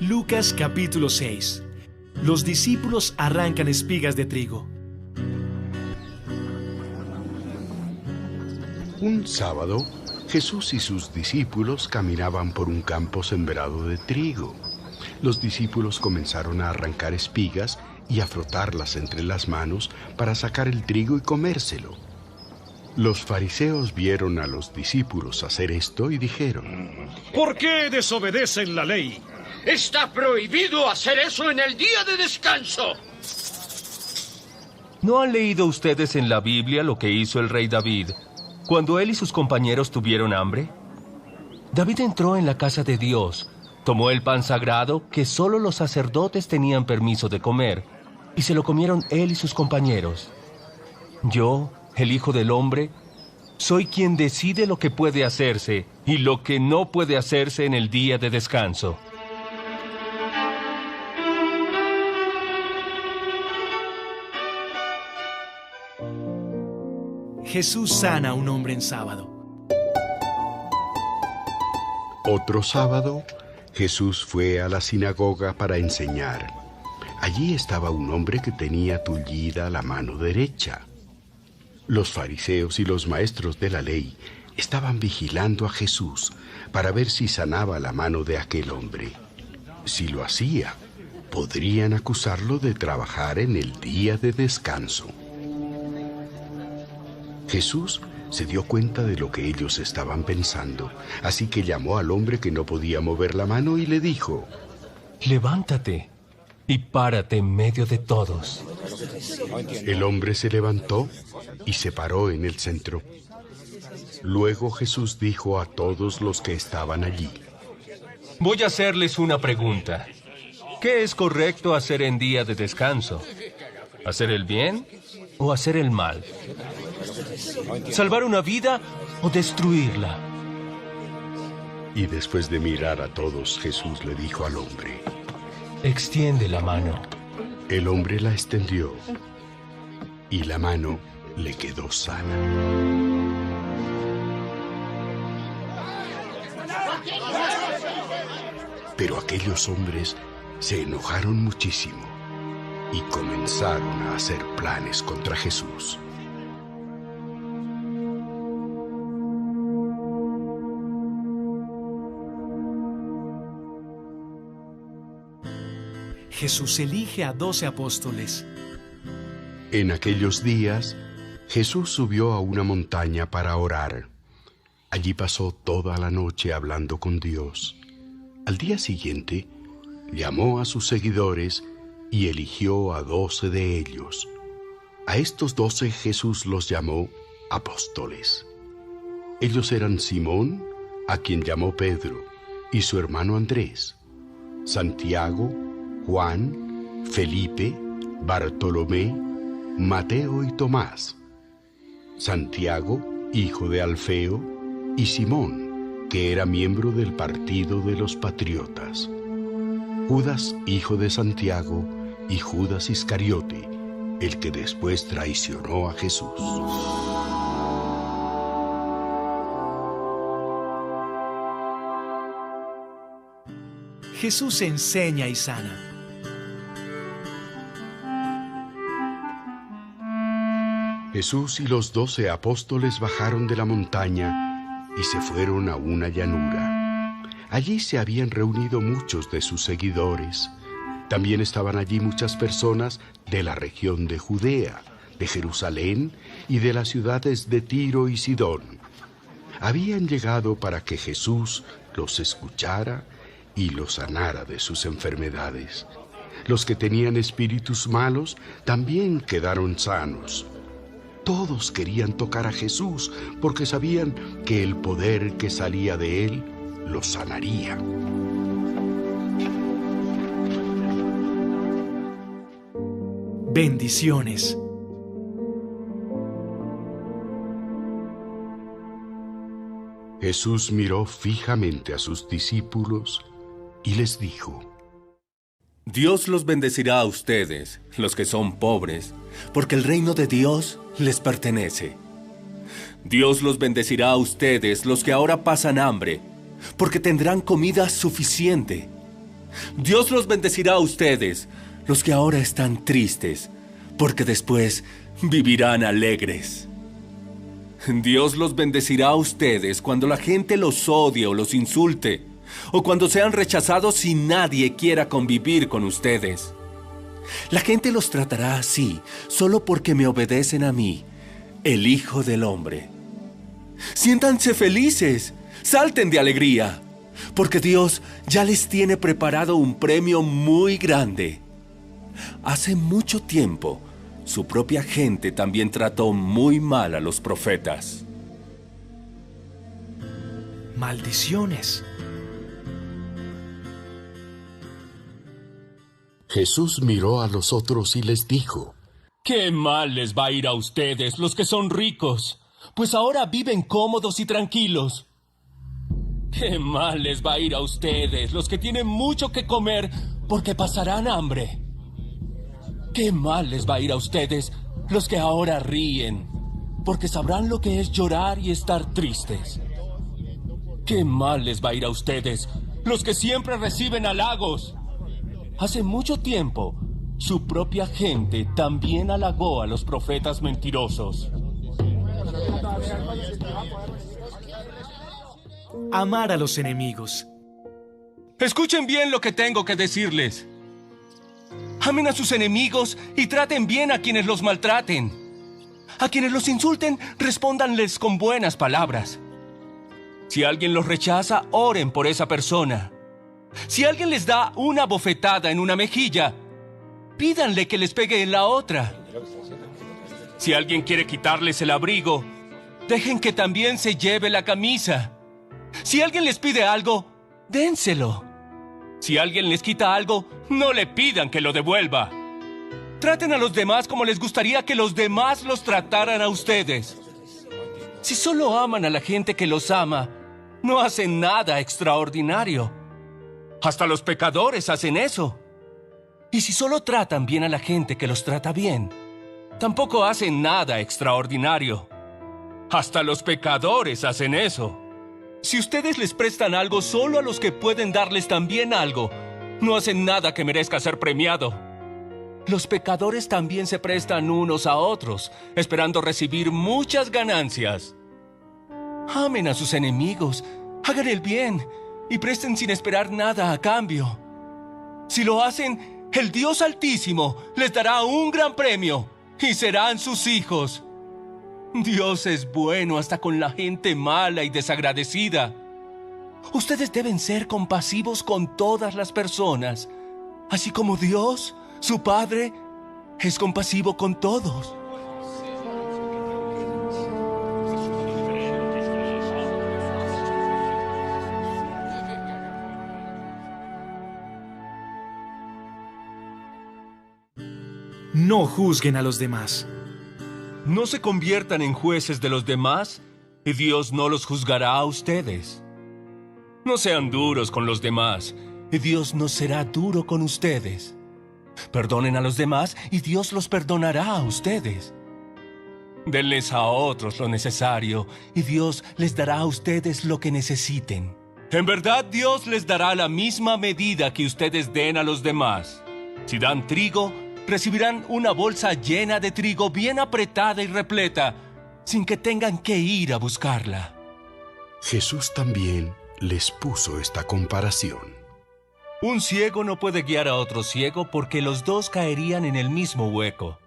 Lucas capítulo 6. Los discípulos arrancan espigas de trigo. Un sábado, Jesús y sus discípulos caminaban por un campo sembrado de trigo. Los discípulos comenzaron a arrancar espigas y a frotarlas entre las manos para sacar el trigo y comérselo. Los fariseos vieron a los discípulos hacer esto y dijeron: ¿Por qué desobedecen la ley? Está prohibido hacer eso en el día de descanso. ¿No han leído ustedes en la Biblia lo que hizo el rey David cuando él y sus compañeros tuvieron hambre? David entró en la casa de Dios, tomó el pan sagrado que solo los sacerdotes tenían permiso de comer, y se lo comieron él y sus compañeros. Yo, el Hijo del Hombre, soy quien decide lo que puede hacerse y lo que no puede hacerse en el día de descanso. Jesús sana a un hombre en sábado. Otro sábado, Jesús fue a la sinagoga para enseñar. Allí estaba un hombre que tenía tullida la mano derecha. Los fariseos y los maestros de la ley estaban vigilando a Jesús para ver si sanaba la mano de aquel hombre. Si lo hacía, podrían acusarlo de trabajar en el día de descanso. Jesús se dio cuenta de lo que ellos estaban pensando, así que llamó al hombre que no podía mover la mano y le dijo: Levántate y párate en medio de todos. El hombre se levantó y se paró en el centro. Luego Jesús dijo a todos los que estaban allí: Voy a hacerles una pregunta. ¿Qué es correcto hacer en día de descanso? ¿Hacer el bien o hacer el mal? ¿Salvar una vida o destruirla? Y después de mirar a todos, Jesús le dijo al hombre: Extiende la mano. El hombre la extendió y la mano le quedó sana. Pero aquellos hombres se enojaron muchísimo y comenzaron a hacer planes contra Jesús. Jesús elige a 12 apóstoles. En aquellos días, Jesús subió a una montaña para orar. Allí pasó toda la noche hablando con Dios. Al día siguiente, llamó a sus seguidores y eligió a 12 de ellos. A estos 12 Jesús los llamó apóstoles. Ellos eran Simón, a quien llamó Pedro, y su hermano Andrés, Santiago, Juan, Felipe, Bartolomé, Mateo y Tomás, Santiago, hijo de Alfeo, y Simón, que era miembro del partido de los patriotas, Judas, hijo de Santiago, y Judas Iscariote, el que después traicionó a Jesús. Jesús enseña y sana. Jesús y los 12 apóstoles bajaron de la montaña y se fueron a una llanura. Allí se habían reunido muchos de sus seguidores. También estaban allí muchas personas de la región de Judea, de Jerusalén y de las ciudades de Tiro y Sidón. Habían llegado para que Jesús los escuchara y los sanara de sus enfermedades. Los que tenían espíritus malos también quedaron sanos. Todos querían tocar a Jesús porque sabían que el poder que salía de él los sanaría. Bendiciones. Jesús miró fijamente a sus discípulos y les dijo: Dios los bendecirá a ustedes, los que son pobres, porque el reino de Dios les pertenece. Dios los bendecirá a ustedes, los que ahora pasan hambre, porque tendrán comida suficiente. Dios los bendecirá a ustedes, los que ahora están tristes, porque después vivirán alegres. Dios los bendecirá a ustedes cuando la gente los odie o los insulte, o cuando sean rechazados y nadie quiera convivir con ustedes. La gente los tratará así solo porque me obedecen a mí, el Hijo del Hombre. Siéntanse felices, salten de alegría, porque Dios ya les tiene preparado un premio muy grande. Hace mucho tiempo, su propia gente también trató muy mal a los profetas. Maldiciones. Jesús miró a los otros y les dijo: ¡Qué mal les va a ir a ustedes, los que son ricos! Pues ahora viven cómodos y tranquilos. ¡Qué mal les va a ir a ustedes, los que tienen mucho que comer, porque pasarán hambre! ¡Qué mal les va a ir a ustedes, los que ahora ríen, porque sabrán lo que es llorar y estar tristes! ¡Qué mal les va a ir a ustedes, los que siempre reciben halagos! Hace mucho tiempo, su propia gente también halagó a los profetas mentirosos. Amar a los enemigos. Escuchen bien lo que tengo que decirles. Amen a sus enemigos y traten bien a quienes los maltraten. A quienes los insulten, respóndanles con buenas palabras. Si alguien los rechaza, oren por esa persona. Si alguien les da una bofetada en una mejilla, pídanle que les pegue en la otra. Si alguien quiere quitarles el abrigo, dejen que también se lleve la camisa. Si alguien les pide algo, dénselo. Si alguien les quita algo, no le pidan que lo devuelva. Traten a los demás como les gustaría que los demás los trataran a ustedes. Si solo aman a la gente que los ama, no hacen nada extraordinario. Hasta los pecadores hacen eso. Y si solo tratan bien a la gente que los trata bien, tampoco hacen nada extraordinario. Hasta los pecadores hacen eso. Si ustedes les prestan algo solo a los que pueden darles también algo, no hacen nada que merezca ser premiado. Los pecadores también se prestan unos a otros, esperando recibir muchas ganancias. Amen a sus enemigos, hagan el bien y presten sin esperar nada a cambio. Si lo hacen, el Dios Altísimo les dará un gran premio y serán sus hijos. Dios es bueno hasta con la gente mala y desagradecida. Ustedes deben ser compasivos con todas las personas, así como Dios, su Padre, es compasivo con todos. No juzguen a los demás. No se conviertan en jueces de los demás y Dios no los juzgará a ustedes. No sean duros con los demás y Dios no será duro con ustedes. Perdonen a los demás y Dios los perdonará a ustedes. Denles a otros lo necesario y Dios les dará a ustedes lo que necesiten. En verdad, Dios les dará la misma medida que ustedes den a los demás. Si dan trigo, recibirán una bolsa llena de trigo bien apretada y repleta, sin que tengan que ir a buscarla. Jesús también les puso esta comparación. Un ciego no puede guiar a otro ciego porque los dos caerían en el mismo hueco.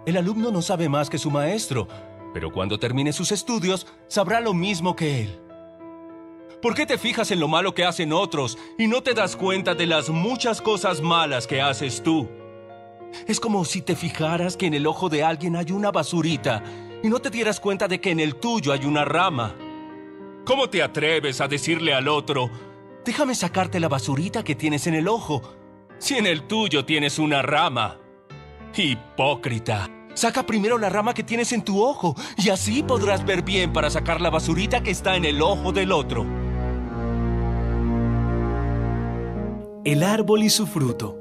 El alumno no sabe más que su maestro, pero cuando termine sus estudios, sabrá lo mismo que él. ¿Por qué te fijas en lo malo que hacen otros y no te das cuenta de las muchas cosas malas que haces tú? Es como si te fijaras que en el ojo de alguien hay una basurita y no te dieras cuenta de que en el tuyo hay una rama. ¿Cómo te atreves a decirle al otro, déjame sacarte la basurita que tienes en el ojo, si en el tuyo tienes una rama? Hipócrita. Saca primero la rama que tienes en tu ojo y así podrás ver bien para sacar la basurita que está en el ojo del otro. El árbol y su fruto.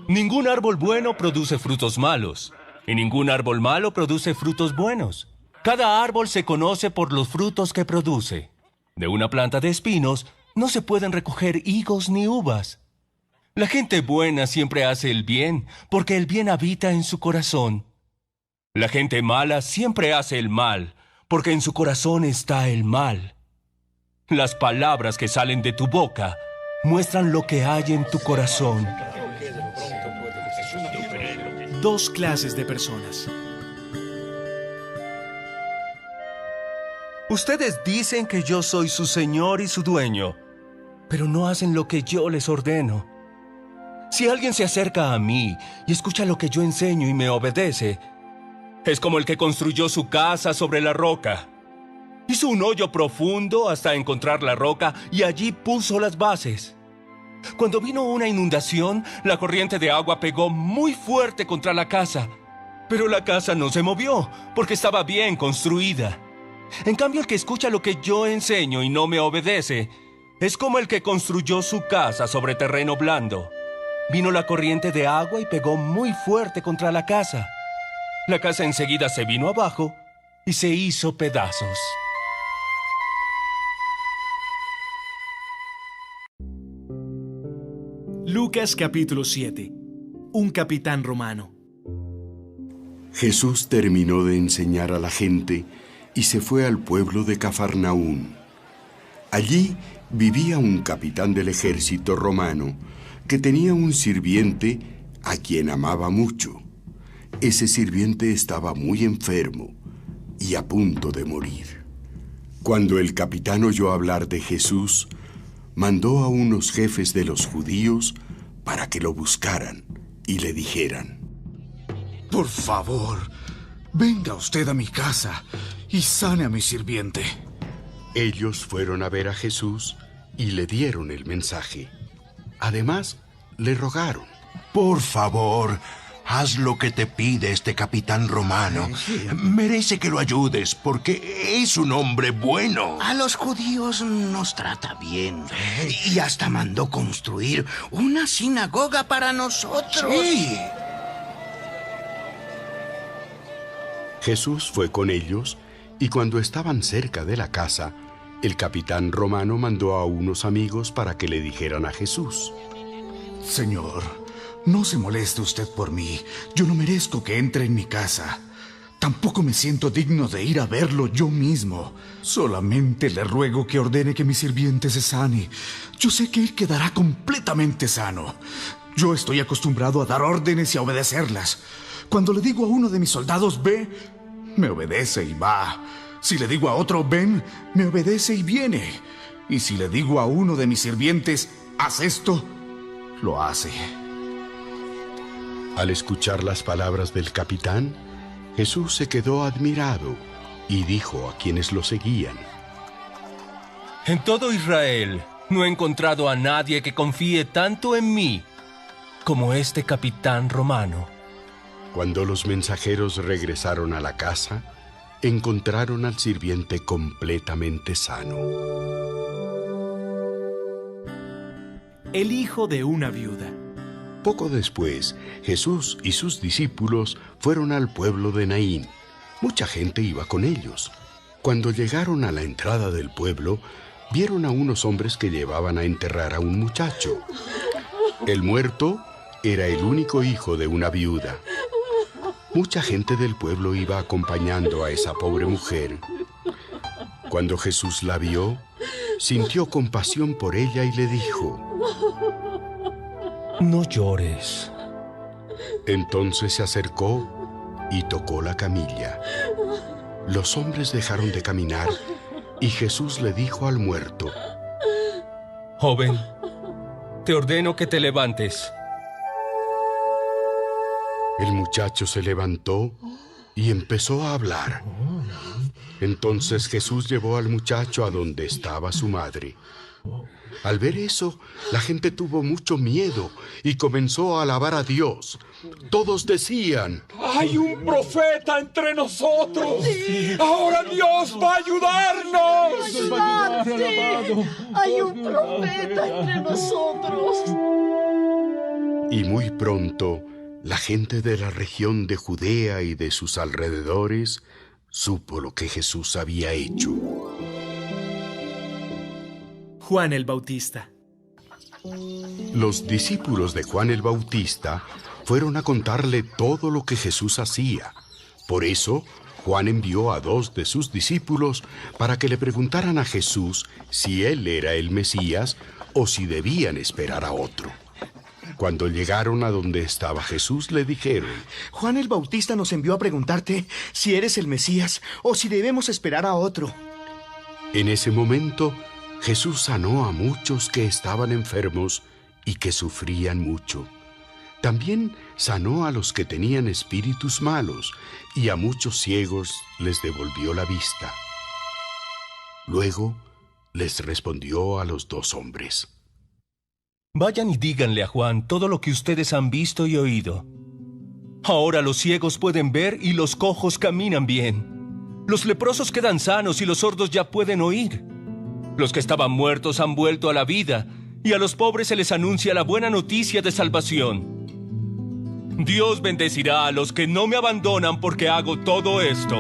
Ningún árbol bueno produce frutos malos, y ningún árbol malo produce frutos buenos. Cada árbol se conoce por los frutos que produce. De una planta de espinos no se pueden recoger higos ni uvas. La gente buena siempre hace el bien, porque el bien habita en su corazón. La gente mala siempre hace el mal, porque en su corazón está el mal. Las palabras que salen de tu boca muestran lo que hay en tu corazón. Dos clases de personas. Ustedes dicen que yo soy su señor y su dueño, pero no hacen lo que yo les ordeno. Si alguien se acerca a mí y escucha lo que yo enseño y me obedece, es como el que construyó su casa sobre la roca. Hizo un hoyo profundo hasta encontrar la roca y allí puso las bases. Cuando vino una inundación, la corriente de agua pegó muy fuerte contra la casa, pero la casa no se movió porque estaba bien construida. En cambio, el que escucha lo que yo enseño y no me obedece, es como el que construyó su casa sobre terreno blando. Vino la corriente de agua y pegó muy fuerte contra la casa. La casa enseguida se vino abajo y se hizo pedazos. Lucas capítulo 7. Un capitán romano. Jesús terminó de enseñar a la gente y se fue al pueblo de Cafarnaún. Allí vivía un capitán del ejército romano que tenía un sirviente a quien amaba mucho. Ese sirviente estaba muy enfermo y a punto de morir. Cuando el capitán oyó hablar de Jesús, mandó a unos jefes de los judíos para que lo buscaran y le dijeran: Por favor, venga usted a mi casa y sane a mi sirviente. Ellos fueron a ver a Jesús y le dieron el mensaje. Además, le rogaron: Por favor, haz lo que te pide este capitán romano. Merece que lo ayudes porque es un hombre bueno. A los judíos nos trata bien. Y hasta mandó construir una sinagoga para nosotros. Sí. Jesús fue con ellos y cuando estaban cerca de la casa, el capitán romano mandó a unos amigos para que le dijeran a Jesús: Señor, no se moleste usted por mí. Yo no merezco que entre en mi casa. Tampoco me siento digno de ir a verlo yo mismo. Solamente le ruego que ordene que mi sirviente se sane. Yo sé que él quedará completamente sano. Yo estoy acostumbrado a dar órdenes y a obedecerlas. Cuando le digo a uno de mis soldados, ve, me obedece y va. Si le digo a otro, ven, me obedece y viene. Y si le digo a uno de mis sirvientes, haz esto, lo hace. Al escuchar las palabras del capitán, Jesús se quedó admirado y dijo a quienes lo seguían: En todo Israel no he encontrado a nadie que confíe tanto en mí como este capitán romano. Cuando los mensajeros regresaron a la casa, encontraron al sirviente completamente sano. El hijo de una viuda. Poco después, Jesús y sus discípulos fueron al pueblo de Naín. Mucha gente iba con ellos. Cuando llegaron a la entrada del pueblo, vieron a unos hombres que llevaban a enterrar a un muchacho. El muerto era el único hijo de una viuda. Mucha gente del pueblo iba acompañando a esa pobre mujer. Cuando Jesús la vio, sintió compasión por ella y le dijo: No llores. Entonces se acercó y tocó la camilla. Los hombres dejaron de caminar y Jesús le dijo al muerto: Joven, te ordeno que te levantes. El muchacho se levantó y empezó a hablar. Entonces Jesús llevó al muchacho a donde estaba su madre. Al ver eso, la gente tuvo mucho miedo y comenzó a alabar a Dios. Todos decían: ¡Hay un profeta entre nosotros! Sí. ¡Ahora Dios va a ayudarnos! Sí. ¡Hay un profeta entre nosotros! Y muy pronto La gente de la región de Judea y de sus alrededores supo lo que Jesús había hecho. Juan el Bautista. Los discípulos de Juan el Bautista fueron a contarle todo lo que Jesús hacía. Por eso, Juan envió a 2 de sus discípulos para que le preguntaran a Jesús si él era el Mesías o si debían esperar a otro. Cuando llegaron a donde estaba Jesús, le dijeron: Juan el Bautista nos envió a preguntarte si eres el Mesías o si debemos esperar a otro. En ese momento, Jesús sanó a muchos que estaban enfermos y que sufrían mucho. También sanó a los que tenían espíritus malos y a muchos ciegos les devolvió la vista. Luego les respondió a los 2 hombres: Vayan y díganle a Juan todo lo que ustedes han visto y oído. Ahora los ciegos pueden ver y los cojos caminan bien. Los leprosos quedan sanos y los sordos ya pueden oír. Los que estaban muertos han vuelto a la vida y a los pobres se les anuncia la buena noticia de salvación. Dios bendecirá a los que no me abandonan porque hago todo esto.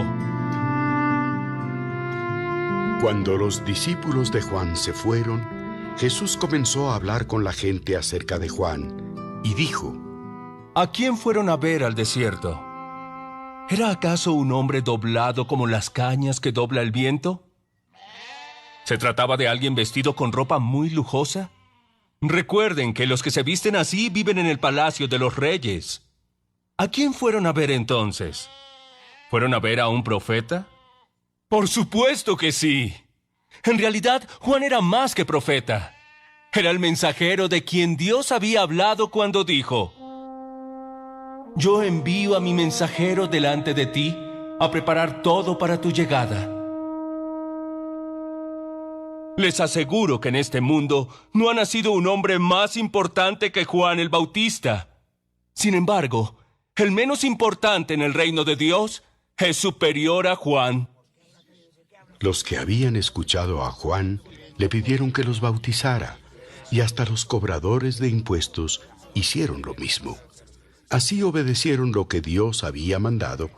Cuando los discípulos de Juan se fueron, Jesús comenzó a hablar con la gente acerca de Juan y dijo: ¿A quién fueron a ver al desierto? ¿Era acaso un hombre doblado como las cañas que dobla el viento? ¿Se trataba de alguien vestido con ropa muy lujosa? Recuerden que los que se visten así viven en el palacio de los reyes. ¿A quién fueron a ver entonces? ¿Fueron a ver a un profeta? ¡Por supuesto que sí! En realidad, Juan era más que profeta. Era el mensajero de quien Dios había hablado cuando dijo: Yo envío a mi mensajero delante de ti a preparar todo para tu llegada. Les aseguro que en este mundo no ha nacido un hombre más importante que Juan el Bautista. Sin embargo, el menos importante en el reino de Dios es superior a Juan. Los que habían escuchado a Juan le pidieron que los bautizara, y hasta los cobradores de impuestos hicieron lo mismo. Así obedecieron lo que Dios había mandado,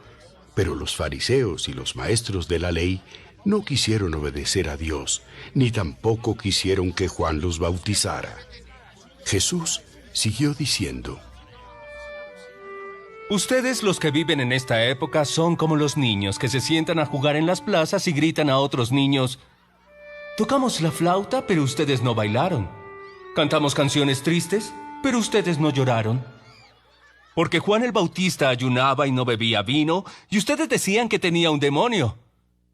pero los fariseos y los maestros de la ley no quisieron obedecer a Dios, ni tampoco quisieron que Juan los bautizara. Jesús siguió diciendo: Ustedes, los que viven en esta época, son como los niños que se sientan a jugar en las plazas y gritan a otros niños: Tocamos la flauta, pero ustedes no bailaron. Cantamos canciones tristes, pero ustedes no lloraron. Porque Juan el Bautista ayunaba y no bebía vino, y ustedes decían que tenía un demonio.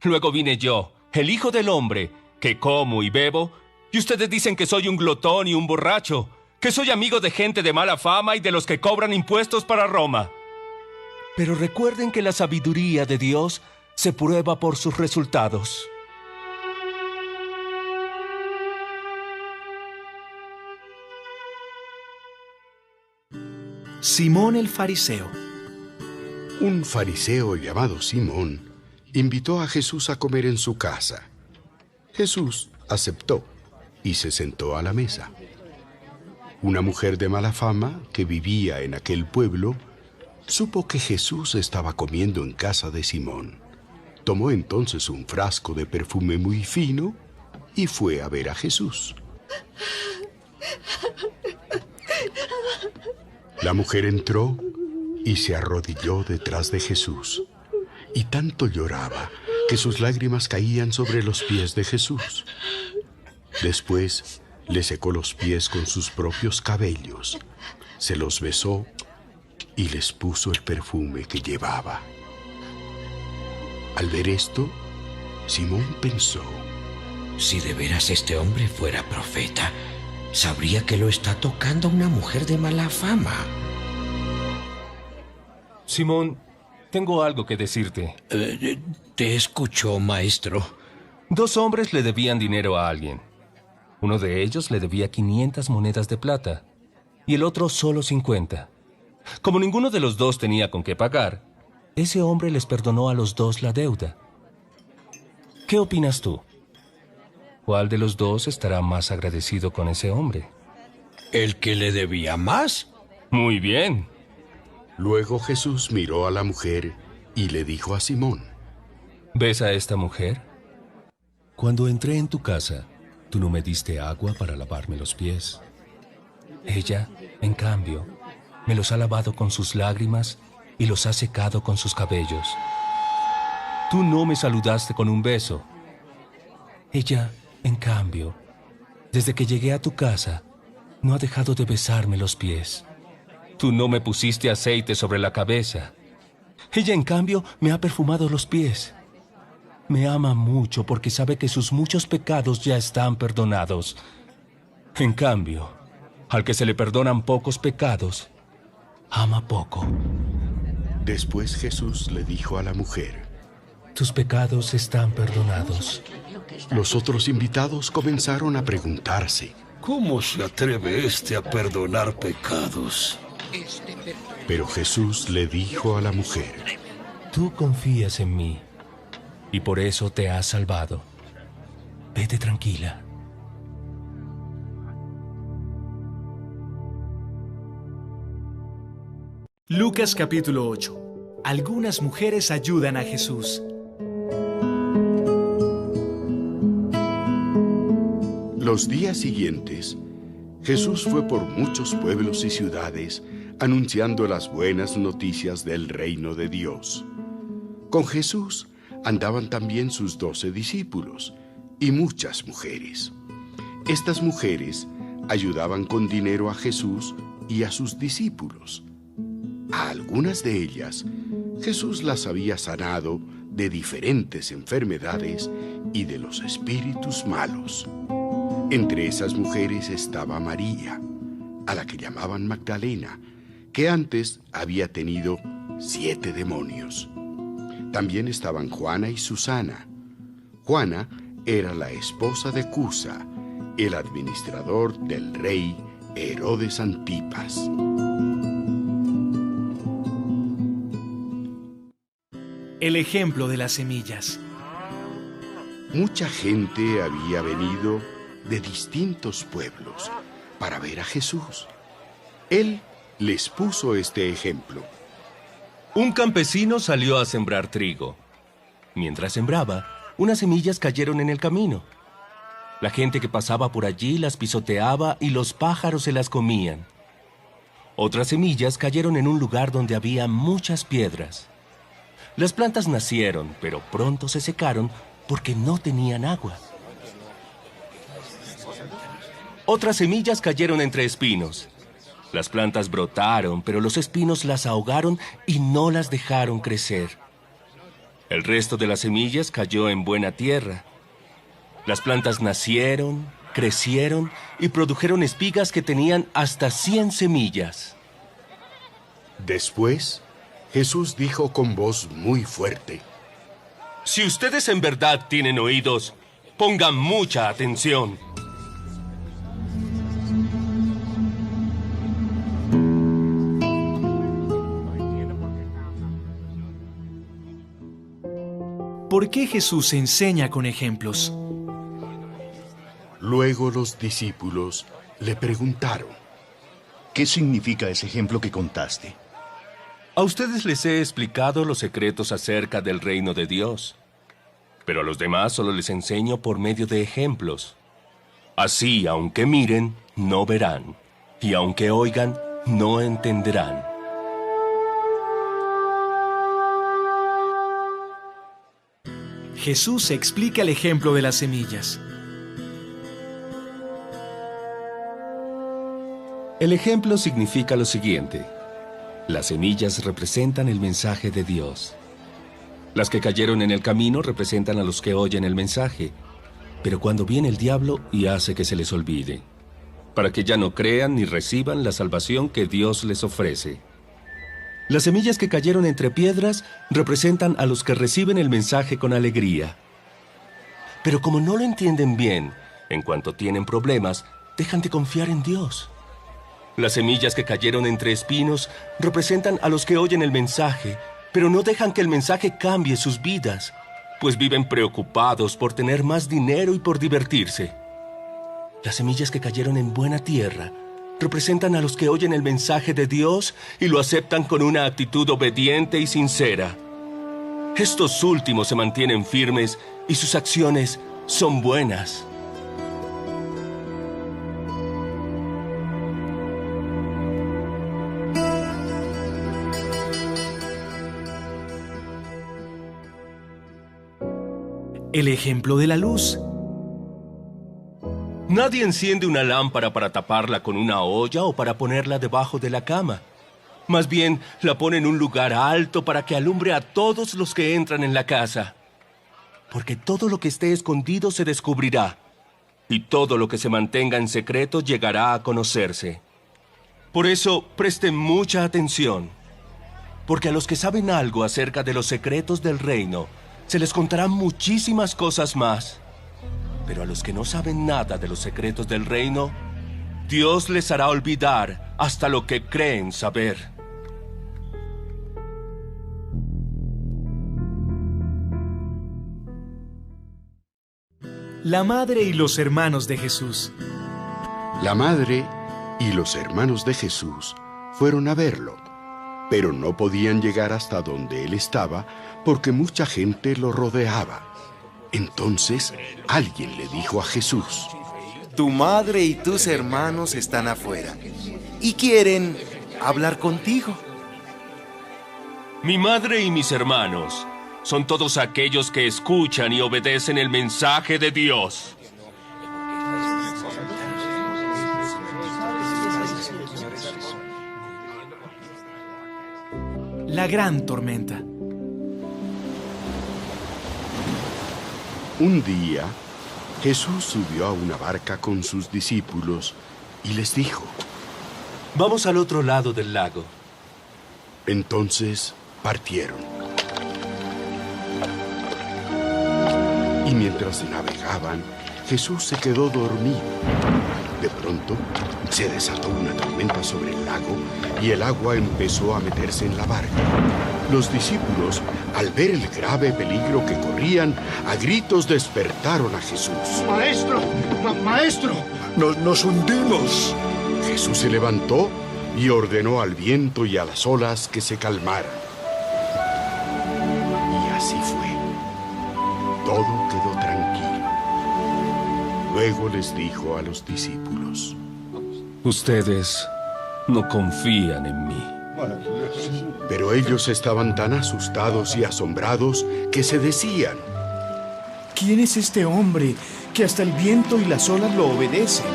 Luego vine yo, el Hijo del Hombre, que como y bebo, y ustedes dicen que soy un glotón y un borracho, que soy amigo de gente de mala fama y de los que cobran impuestos para Roma. Pero recuerden que la sabiduría de Dios se prueba por sus resultados. Simón el fariseo. Un fariseo llamado Simón invitó a Jesús a comer en su casa. Jesús aceptó y se sentó a la mesa. Una mujer de mala fama que vivía en aquel pueblo supo que Jesús estaba comiendo en casa de Simón. Tomó entonces un frasco de perfume muy fino y fue a ver a Jesús. La mujer entró y se arrodilló detrás de Jesús, y tanto lloraba que sus lágrimas caían sobre los pies de Jesús. Después le secó los pies con sus propios cabellos, se los besó y les puso el perfume que llevaba. Al ver esto, Simón pensó: si de veras este hombre fuera profeta, sabría que lo está tocando una mujer de mala fama. Simón, tengo algo que decirte. Te escucho, maestro. 2 hombres le debían dinero a alguien. Uno de ellos le debía 500 monedas de plata y el otro solo 50. Como ninguno de los dos tenía con qué pagar, ese hombre les perdonó a los 2 la deuda. ¿Qué opinas tú? ¿Cuál de los 2 estará más agradecido con ese hombre? ¿El que le debía más? Muy bien. Luego Jesús miró a la mujer y le dijo a Simón: ¿Ves a esta mujer? Cuando entré en tu casa, tú no me diste agua para lavarme los pies. Ella, en cambio, me los ha lavado con sus lágrimas y los ha secado con sus cabellos. Tú no me saludaste con un beso. Ella, en cambio, desde que llegué a tu casa, no ha dejado de besarme los pies. Tú no me pusiste aceite sobre la cabeza. Ella, en cambio, me ha perfumado los pies. Me ama mucho porque sabe que sus muchos pecados ya están perdonados. En cambio, al que se le perdonan pocos pecados, ama poco. Después Jesús le dijo a la mujer: tus pecados están perdonados. Los otros invitados comenzaron a preguntarse: ¿cómo se atreve este a perdonar pecados? Pero Jesús le dijo a la mujer: tú confías en mí y por eso te has salvado. Vete tranquila. Lucas capítulo 8. Algunas mujeres ayudan a Jesús. Los días siguientes, Jesús fue por muchos pueblos y ciudades anunciando las buenas noticias del reino de Dios. Con Jesús andaban también sus 12 discípulos y muchas mujeres. Estas mujeres ayudaban con dinero a Jesús y a sus discípulos. A algunas de ellas, Jesús las había sanado de diferentes enfermedades y de los espíritus malos. Entre esas mujeres estaba María, a la que llamaban Magdalena, que antes había tenido 7 demonios. También estaban Juana y Susana. Juana era la esposa de Cusa, el administrador del rey Herodes Antipas. El ejemplo de las semillas. Mucha gente había venido de distintos pueblos para ver a Jesús. Él les puso este ejemplo. Un campesino salió a sembrar trigo. Mientras sembraba, unas semillas cayeron en el camino. La gente que pasaba por allí las pisoteaba y los pájaros se las comían. Otras semillas cayeron en un lugar donde había muchas piedras. Las plantas nacieron, pero pronto se secaron porque no tenían agua. Otras semillas cayeron entre espinos. Las plantas brotaron, pero los espinos las ahogaron y no las dejaron crecer. El resto de las semillas cayó en buena tierra. Las plantas nacieron, crecieron y produjeron espigas que tenían hasta 100 semillas. Después, Jesús dijo con voz muy fuerte: si ustedes en verdad tienen oídos, pongan mucha atención. ¿Por qué Jesús enseña con ejemplos? Luego los discípulos le preguntaron: ¿qué significa ese ejemplo que contaste? A ustedes les he explicado los secretos acerca del reino de Dios, pero a los demás solo les enseño por medio de ejemplos. Así, aunque miren, no verán, y aunque oigan, no entenderán. Jesús explica el ejemplo de las semillas. El ejemplo significa lo siguiente: las semillas representan el mensaje de Dios. Las que cayeron en el camino representan a los que oyen el mensaje, pero cuando viene el diablo y hace que se les olvide, para que ya no crean ni reciban la salvación que Dios les ofrece. Las semillas que cayeron entre piedras representan a los que reciben el mensaje con alegría. Pero como no lo entienden bien, en cuanto tienen problemas, dejan de confiar en Dios. Las semillas que cayeron entre espinos representan a los que oyen el mensaje, pero no dejan que el mensaje cambie sus vidas, pues viven preocupados por tener más dinero y por divertirse. Las semillas que cayeron en buena tierra representan a los que oyen el mensaje de Dios y lo aceptan con una actitud obediente y sincera. Estos últimos se mantienen firmes y sus acciones son buenas. El ejemplo de la luz. Nadie enciende una lámpara para taparla con una olla o para ponerla debajo de la cama. Más bien, la pone en un lugar alto para que alumbre a todos los que entran en la casa. Porque todo lo que esté escondido se descubrirá, y todo lo que se mantenga en secreto llegará a conocerse. Por eso, presten mucha atención, porque a los que saben algo acerca de los secretos del reino, se les contarán muchísimas cosas más. Pero a los que no saben nada de los secretos del reino, Dios les hará olvidar hasta lo que creen saber. La madre y los hermanos de Jesús. La madre y los hermanos de Jesús fueron a verlo, pero no podían llegar hasta donde él estaba porque mucha gente lo rodeaba. Entonces alguien le dijo a Jesús: Tu madre y tus hermanos están afuera y quieren hablar contigo. Mi madre y mis hermanos son todos aquellos que escuchan y obedecen el mensaje de Dios. La gran tormenta. Un día, Jesús subió a una barca con sus discípulos y les dijo: Vamos al otro lado del lago. Entonces partieron. Y mientras navegaban, Jesús se quedó dormido. De pronto, se desató una tormenta sobre el lago y el agua empezó a meterse en la barca. Los discípulos, al ver el grave peligro que corrían, a gritos despertaron a Jesús. ¡Maestro! ¡Maestro! ¡Nos hundimos! Jesús se levantó y ordenó al viento y a las olas que se calmaran. Y así fue. Todo quedó tranquilo. Luego les dijo a los discípulos: Ustedes no confían en mí. Pero ellos estaban tan asustados y asombrados que se decían: ¿Quién es este hombre que hasta el viento y las olas lo obedecen?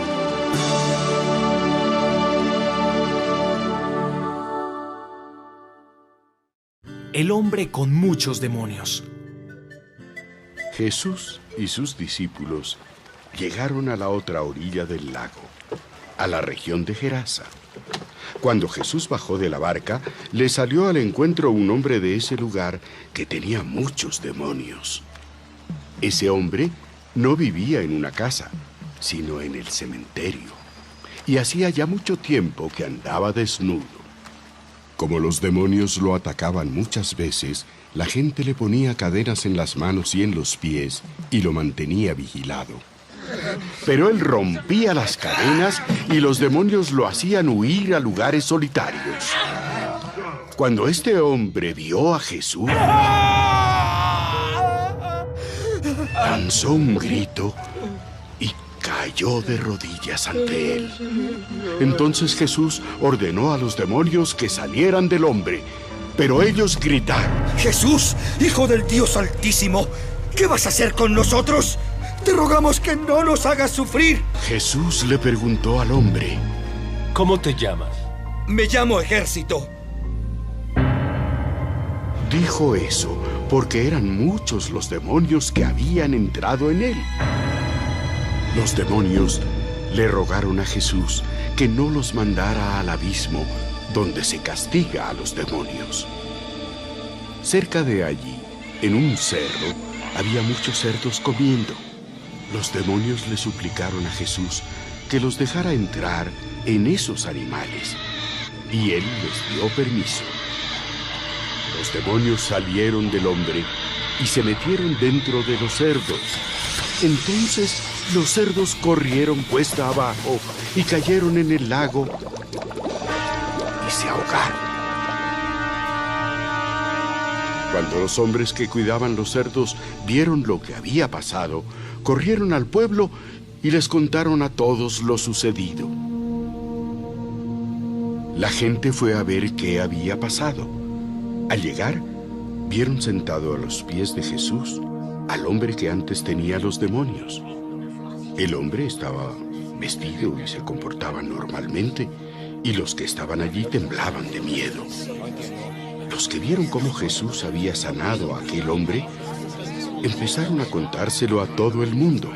El hombre con muchos demonios. Jesús y sus discípulos llegaron a la otra orilla del lago, a la región de Gerasa. Cuando Jesús bajó de la barca, le salió al encuentro un hombre de ese lugar que tenía muchos demonios. Ese hombre no vivía en una casa, sino en el cementerio, y hacía ya mucho tiempo que andaba desnudo. Como los demonios lo atacaban muchas veces, la gente le ponía cadenas en las manos y en los pies y lo mantenía vigilado. Pero él rompía las cadenas y los demonios lo hacían huir a lugares solitarios. Cuando este hombre vio a Jesús, lanzó un grito y cayó de rodillas ante él. Entonces Jesús ordenó a los demonios que salieran del hombre, pero ellos gritaron: ¡Jesús, Hijo del Dios Altísimo! ¿Qué vas a hacer con nosotros? ¡Te rogamos que no nos hagas sufrir! Jesús le preguntó al hombre: ¿Cómo te llamas? Me llamo Ejército. Dijo eso porque eran muchos los demonios que habían entrado en él. Los demonios le rogaron a Jesús que no los mandara al abismo, donde se castiga a los demonios. Cerca de allí, en un cerro, había muchos cerdos comiendo. Los demonios le suplicaron a Jesús que los dejara entrar en esos animales, y él les dio permiso. Los demonios salieron del hombre y se metieron dentro de los cerdos. Entonces los cerdos corrieron cuesta abajo y cayeron en el lago y se ahogaron. Cuando los hombres que cuidaban los cerdos vieron lo que había pasado, corrieron al pueblo y les contaron a todos lo sucedido. La gente fue a ver qué había pasado. Al llegar, vieron sentado a los pies de Jesús al hombre que antes tenía los demonios. El hombre estaba vestido y se comportaba normalmente, y los que estaban allí temblaban de miedo. Los que vieron cómo Jesús había sanado a aquel hombre, empezaron a contárselo a todo el mundo.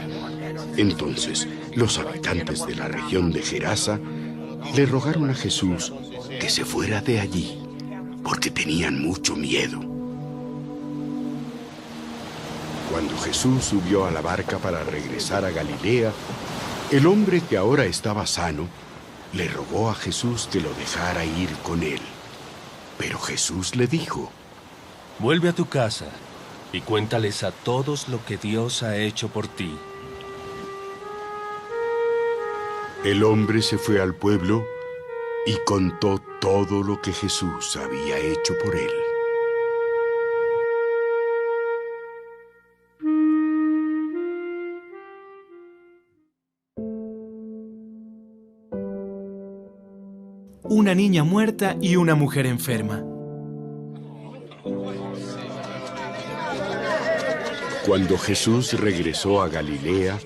Entonces, los habitantes de la región de Gerasa le rogaron a Jesús que se fuera de allí, porque tenían mucho miedo. Cuando Jesús subió a la barca para regresar a Galilea, el hombre que ahora estaba sano le rogó a Jesús que lo dejara ir con él. Pero Jesús le dijo: vuelve a tu casa y cuéntales a todos lo que Dios ha hecho por ti. El hombre se fue al pueblo y contó todo lo que Jesús había hecho por él. Una niña muerta y una mujer enferma. Cuando Jesús regresó a Galilea,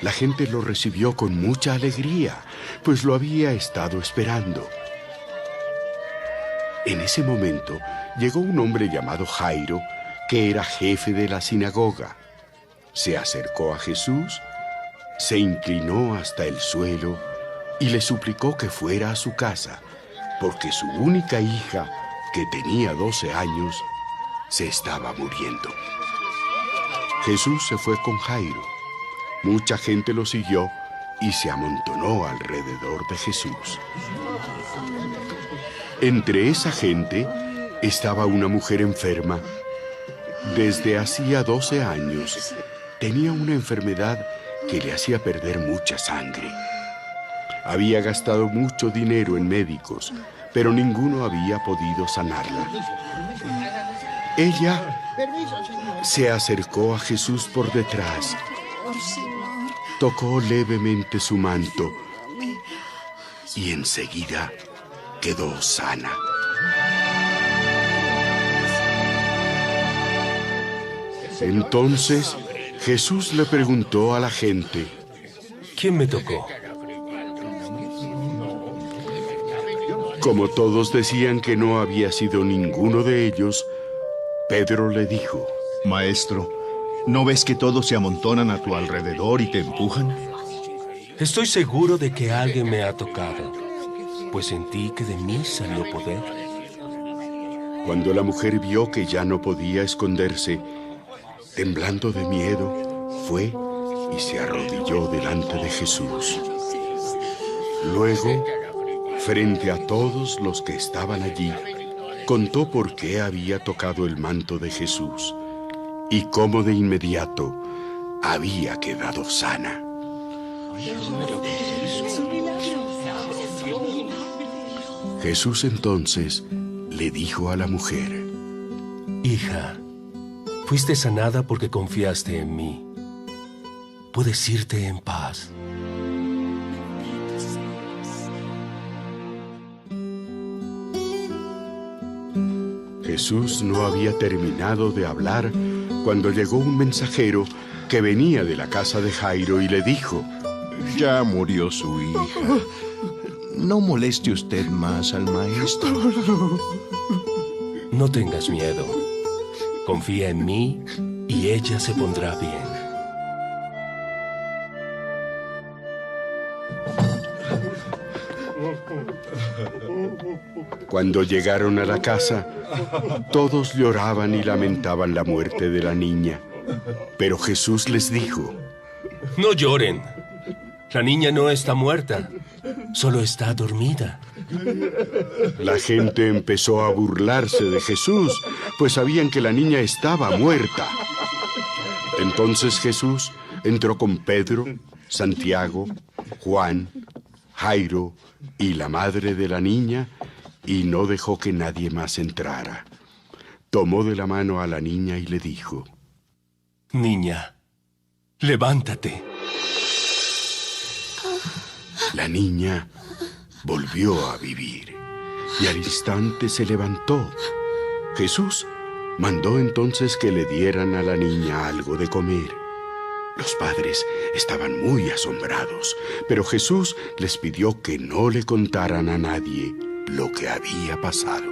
la gente lo recibió con mucha alegría, pues lo había estado esperando. En ese momento llegó un hombre llamado Jairo, que era jefe de la sinagoga. Se acercó a Jesús, se inclinó hasta el suelo y le suplicó que fuera a su casa, porque su única hija, que tenía 12 años, se estaba muriendo. Jesús se fue con Jairo. Mucha gente lo siguió y se amontonó alrededor de Jesús. Entre esa gente estaba una mujer enferma. Desde hacía 12 años tenía una enfermedad que le hacía perder mucha sangre. Había gastado mucho dinero en médicos, pero ninguno había podido sanarla. Ella se acercó a Jesús por detrás, tocó levemente su manto y enseguida quedó sana. Entonces Jesús le preguntó a la gente: ¿quién me tocó? Como todos decían que no había sido ninguno de ellos, Pedro le dijo: Maestro, ¿no ves que todos se amontonan a tu alrededor y te empujan? Estoy seguro de que alguien me ha tocado, pues sentí que de mí salió poder. Cuando la mujer vio que ya no podía esconderse, temblando de miedo, fue y se arrodilló delante de Jesús. Luego, frente a todos los que estaban allí, contó por qué había tocado el manto de Jesús y cómo de inmediato había quedado sana. Jesús entonces le dijo a la mujer: hija, fuiste sanada porque confiaste en mí. Puedes irte en paz. Jesús no había terminado de hablar cuando llegó un mensajero que venía de la casa de Jairo y le dijo: ya murió su hija. No moleste usted más al maestro. No tengas miedo. Confía en mí y ella se pondrá bien. Cuando llegaron a la casa, todos lloraban y lamentaban la muerte de la niña. Pero Jesús les dijo: no lloren. La niña no está muerta, solo está dormida. La gente empezó a burlarse de Jesús, pues sabían que la niña estaba muerta. Entonces Jesús entró con Pedro, Santiago, Juan, Jairo y la madre de la niña y no dejó que nadie más entrara. Tomó de la mano a la niña y le dijo: Niña, levántate. La niña volvió a vivir y al instante se levantó. Jesús mandó entonces que le dieran a la niña algo de comer. Los padres estaban muy asombrados, pero Jesús les pidió que no le contaran a nadie lo que había pasado.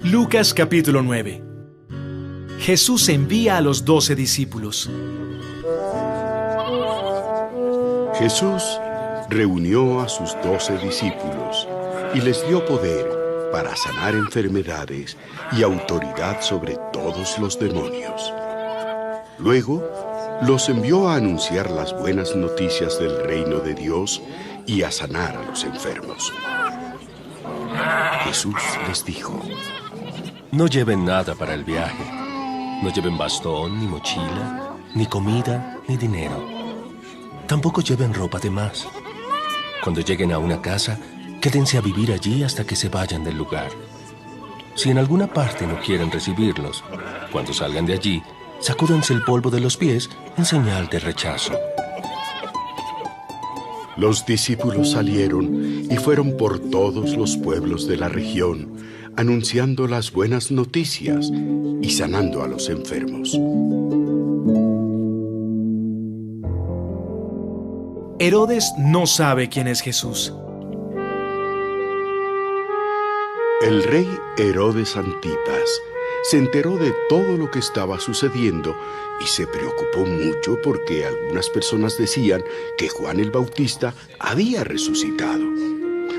Lucas capítulo 9. Jesús envía a los 12 discípulos. Jesús reunió a sus 12 discípulos y les dio poder para sanar enfermedades y autoridad sobre todos los demonios. Luego, los envió a anunciar las buenas noticias del reino de Dios y a sanar a los enfermos. Jesús les dijo: No lleven nada para el viaje. No lleven bastón, ni mochila, ni comida, ni dinero. Tampoco lleven ropa de más. Cuando lleguen a una casa, quédense a vivir allí hasta que se vayan del lugar. Si en alguna parte no quieren recibirlos, cuando salgan de allí, sacúdanse el polvo de los pies en señal de rechazo. Los discípulos salieron y fueron por todos los pueblos de la región, anunciando las buenas noticias y sanando a los enfermos. Herodes no sabe quién es Jesús. El rey Herodes Antipas se enteró de todo lo que estaba sucediendo y se preocupó mucho porque algunas personas decían que Juan el Bautista había resucitado.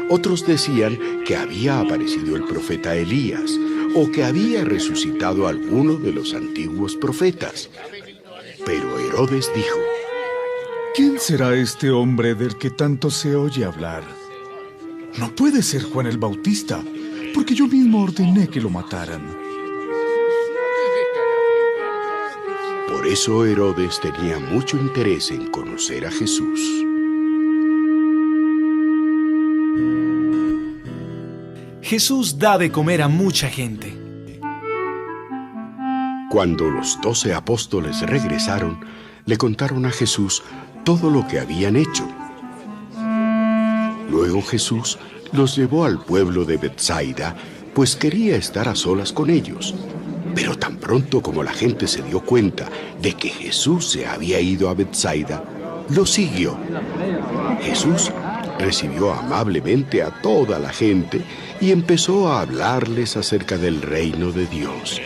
Otros decían que había aparecido el profeta Elías o que había resucitado alguno de los antiguos profetas. Pero Herodes dijo: ¿Quién será este hombre del que tanto se oye hablar? No puede ser Juan el Bautista, porque yo mismo ordené que lo mataran. Por eso Herodes tenía mucho interés en conocer a Jesús. Jesús da de comer a mucha gente. Cuando los 12 apóstoles regresaron, le contaron a Jesús todo lo que habían hecho. Luego Jesús los llevó al pueblo de Betsaida, pues quería estar a solas con ellos. Pero tan pronto como la gente se dio cuenta de que Jesús se había ido a Betsaida, lo siguió. Jesús recibió amablemente a toda la gente y empezó a hablarles acerca del reino de Dios.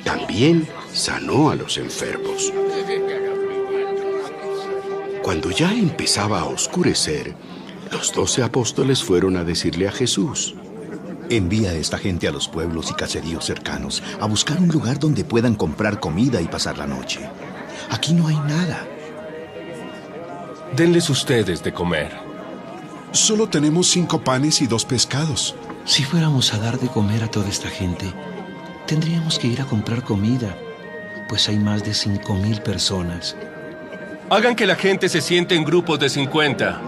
También sanó a los enfermos. Cuando ya empezaba a oscurecer, los 12 apóstoles fueron a decirle a Jesús: Envía a esta gente a los pueblos y caseríos cercanos a buscar un lugar donde puedan comprar comida y pasar la noche. Aquí no hay nada. Denles ustedes de comer. Solo tenemos 5 panes y 2 pescados. Si fuéramos a dar de comer a toda esta gente, tendríamos que ir a comprar comida, pues hay más de 5,000 personas. Hagan que la gente se siente en grupos de 50.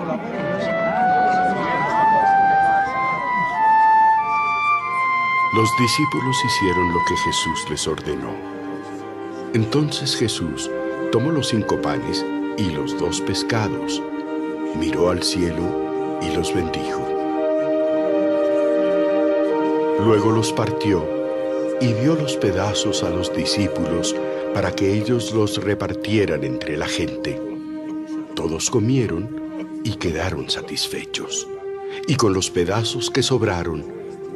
Los discípulos hicieron lo que Jesús les ordenó. Entonces Jesús tomó los 5 panes y los 2 pescados, miró al cielo y los bendijo. Luego los partió y dio los pedazos a los discípulos para que ellos los repartieran entre la gente. Todos comieron y quedaron satisfechos. Y con los pedazos que sobraron,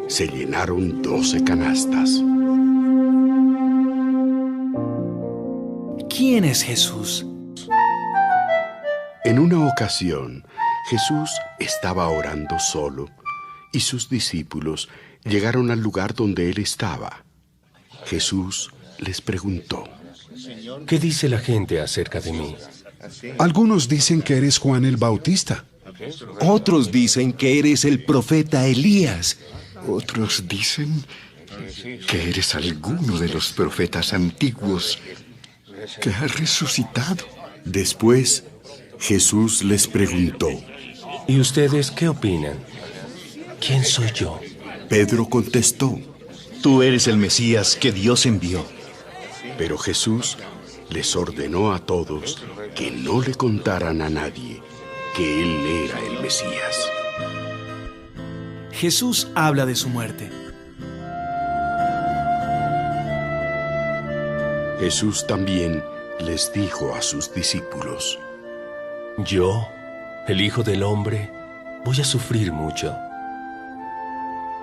se llenaron 12 canastas. ¿Quién es Jesús? En una ocasión, Jesús estaba orando solo y sus discípulos llegaron al lugar donde él estaba. Jesús les preguntó: ¿Qué dice la gente acerca de mí? Algunos dicen que eres Juan el Bautista. Otros dicen que eres el profeta Elías. Otros dicen que eres alguno de los profetas antiguos que ha resucitado. Después, Jesús les preguntó: ¿Y ustedes qué opinan? ¿Quién soy yo? Pedro contestó: Tú eres el Mesías que Dios envió. Pero Jesús les ordenó a todos que no le contaran a nadie que él era el Mesías. Jesús habla de su muerte. Jesús también les dijo a sus discípulos: Yo, el Hijo del Hombre, voy a sufrir mucho.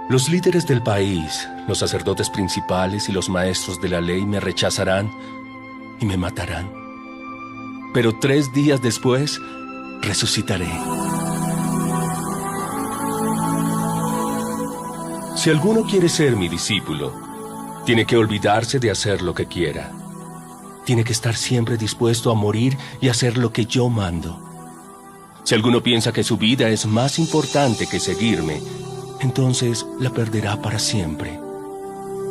Los líderes del país, los sacerdotes principales y los maestros de la ley me rechazarán y me matarán. Pero 3 días después, resucitaré. Si alguno quiere ser mi discípulo, tiene que olvidarse de hacer lo que quiera. Tiene que estar siempre dispuesto a morir y hacer lo que yo mando. Si alguno piensa que su vida es más importante que seguirme, entonces la perderá para siempre.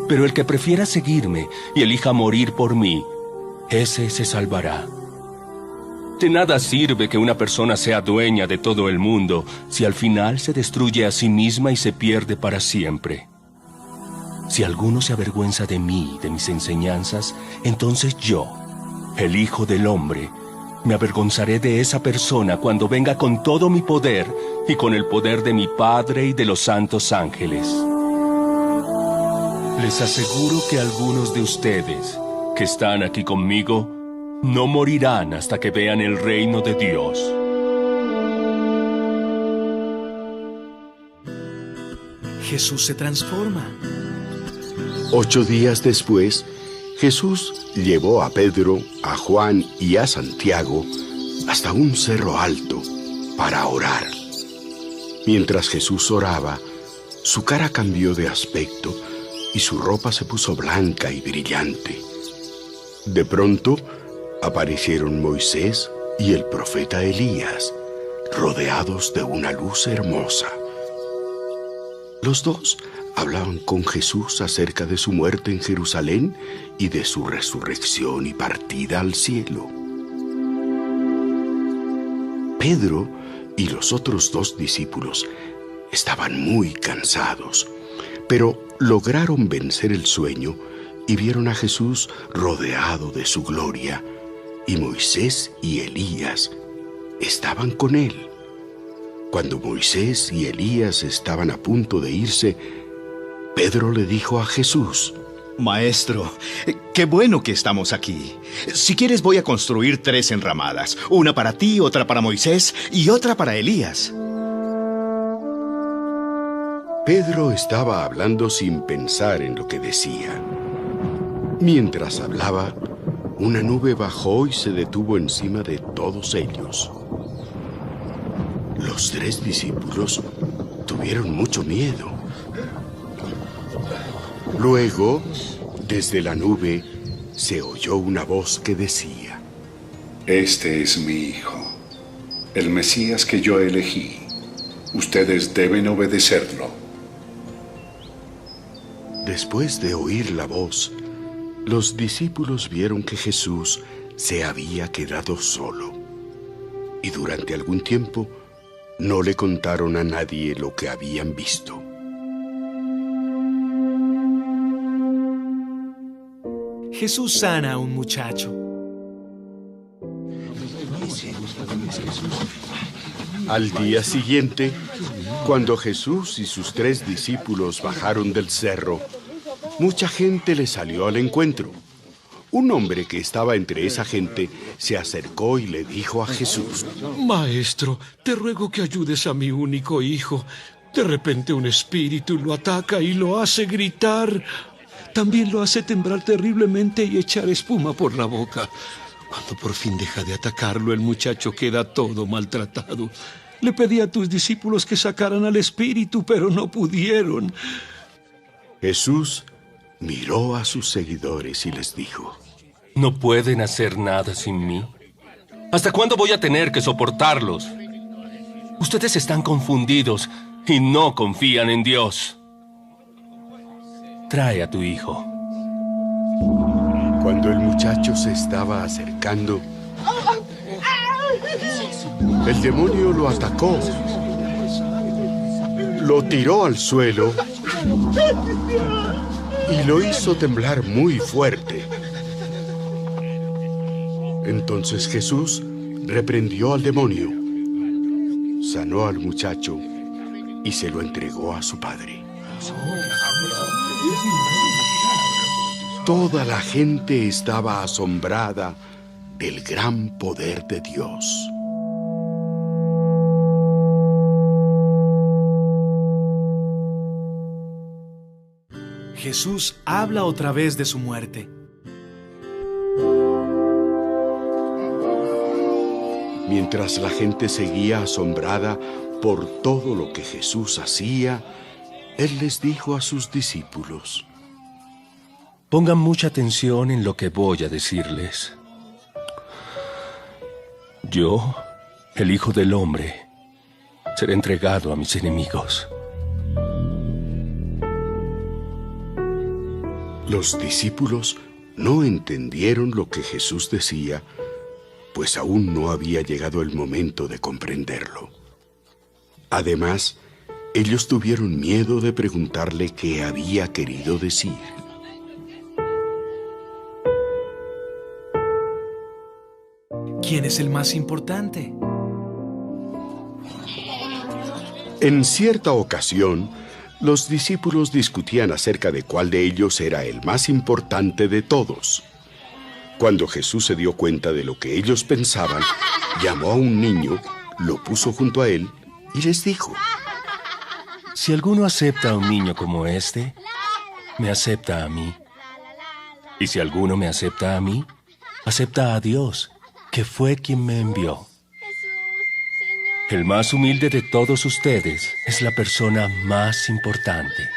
Pero el que prefiera seguirme y elija morir por mí, ese se salvará. De nada sirve que una persona sea dueña de todo el mundo si al final se destruye a sí misma y se pierde para siempre. Si alguno se avergüenza de mí y de mis enseñanzas, entonces yo, el Hijo del Hombre, me avergonzaré de esa persona cuando venga con todo mi poder y con el poder de mi Padre y de los santos ángeles. Les aseguro que algunos de ustedes que están aquí conmigo no morirán hasta que vean el reino de Dios. Jesús se transforma. 8 días después, Jesús llevó a Pedro, a Juan y a Santiago hasta un cerro alto para orar. Mientras Jesús oraba, su cara cambió de aspecto y su ropa se puso blanca y brillante. De pronto, aparecieron Moisés y el profeta Elías, rodeados de una luz hermosa. Los dos hablaban con Jesús acerca de su muerte en Jerusalén y de su resurrección y partida al cielo. Pedro y los otros 2 discípulos estaban muy cansados, pero lograron vencer el sueño y vieron a Jesús rodeado de su gloria, y Moisés y Elías estaban con él. Cuando Moisés y Elías estaban a punto de irse, Pedro le dijo a Jesús: Maestro, qué bueno que estamos aquí. Si quieres voy a construir 3 enramadas, una para ti, otra para Moisés y otra para Elías. Pedro estaba hablando sin pensar en lo que decía. Mientras hablaba, una nube bajó y se detuvo encima de todos ellos. Los 3 discípulos tuvieron mucho miedo. Luego, desde la nube, se oyó una voz que decía: Este es mi Hijo, el Mesías que yo elegí. Ustedes deben obedecerlo. Después de oír la voz, los discípulos vieron que Jesús se había quedado solo. Y durante algún tiempo no le contaron a nadie lo que habían visto. Jesús sana a un muchacho. Al día siguiente, cuando Jesús y sus 3 discípulos bajaron del cerro, mucha gente le salió al encuentro. Un hombre que estaba entre esa gente se acercó y le dijo a Jesús: Maestro, te ruego que ayudes a mi único hijo. De repente un espíritu lo ataca y lo hace gritar. También lo hace temblar terriblemente y echar espuma por la boca. Cuando por fin deja de atacarlo, el muchacho queda todo maltratado. Le pedí a tus discípulos que sacaran al espíritu, pero no pudieron. Jesús miró a sus seguidores y les dijo: ¿No pueden hacer nada sin mí? ¿Hasta cuándo voy a tener que soportarlos? Ustedes están confundidos y no confían en Dios. trae a tu hijo. Cuando el muchacho se estaba acercando, el demonio lo atacó, lo tiró al suelo y lo hizo temblar muy fuerte. Entonces Jesús reprendió al demonio, sanó al muchacho y se lo entregó a su padre. Toda la gente estaba asombrada del gran poder de Dios. Jesús habla otra vez de su muerte. Mientras la gente seguía asombrada por todo lo que Jesús hacía, Él les dijo a sus discípulos: Pongan mucha atención en lo que voy a decirles. Yo, el Hijo del Hombre, seré entregado a mis enemigos. Los discípulos no entendieron lo que Jesús decía, pues aún no había llegado el momento de comprenderlo. Además, ellos tuvieron miedo de preguntarle qué había querido decir. ¿Quién es el más importante? En cierta ocasión, los discípulos discutían acerca de cuál de ellos era el más importante de todos. Cuando Jesús se dio cuenta de lo que ellos pensaban, llamó a un niño, lo puso junto a él y les dijo: Si alguno acepta a un niño como este, me acepta a mí. Y si alguno me acepta a mí, acepta a Dios, que fue quien me envió. El más humilde de todos ustedes es la persona más importante.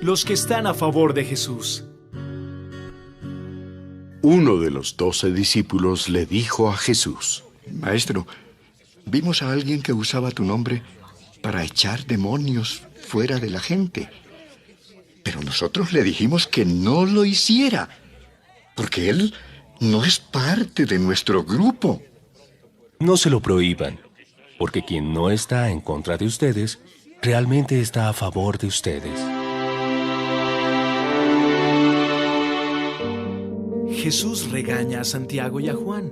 Los que están a favor de Jesús. Uno de los 12 discípulos le dijo a Jesús: Maestro, vimos a alguien que usaba tu nombre para echar demonios fuera de la gente. Pero nosotros le dijimos que no lo hiciera, porque él no es parte de nuestro grupo. No se lo prohíban, porque quien no está en contra de ustedes, realmente está a favor de ustedes. Jesús regaña a Santiago y a Juan.